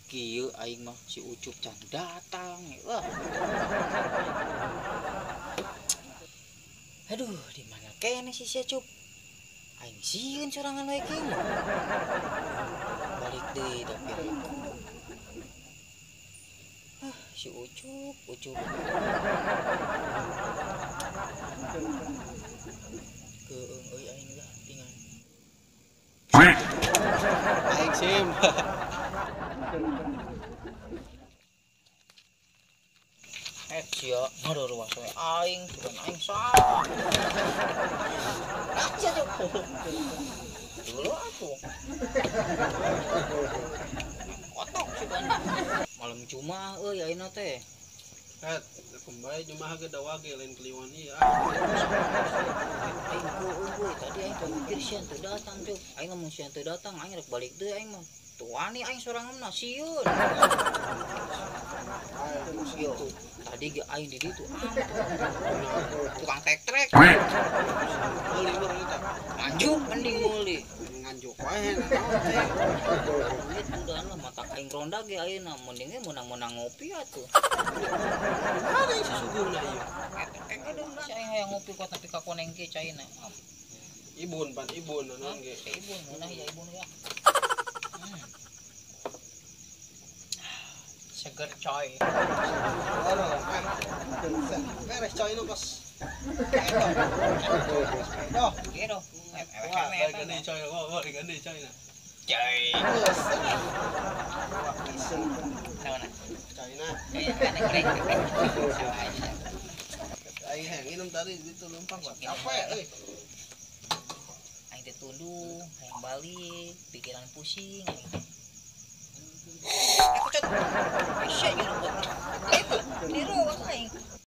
kieu aing mah si Ucup can datang. Wah. Aduh, di mana kene si Ucup? Aing sieun sorangan wae kieu. Balik deui tapi si Ucup. Keung euy aing lah tingan. Aing sim. Sia ngaruruas we aing, bukan aing salah. Aja Cuk. Dulu atuh. Kotok si Bani. Malam Jumat euy ayeuna teh. Kembali cuma harga dawage lain keliwan ieu. Aing euy tadi aing teh mikir sian teu datang Cuk. Aing ngomong sian teu datang aing rek balik deui aing mah. Tuani aing sorangan sieun. Yo, tadi ge aing di ditu tukang trek-trek. Meuli mah eta. Nganjuk mending meuli. Nganjuk wae naon teh. Duit udah lah mata aing ronda ge ayeuna mending ge menang-menang ngopi atuh. Ada si suguna ieu. Eta deung si aing hayang ngopi kok tapi ka koneng ge caina. Ibun naon ge. Ibun meunah ya ibun ya. Seger coy. Beres coy nu kos. Gitu. Wah, gani coy, wah gani coy na. Coy. Naon? Coy na. Aing hayang minum tadi itu lempang buat capek euy. Aing teh tunduh, hayang balik, pikiran pusing. Aku cat. Aisyah jeung buat. Ini ruas aing.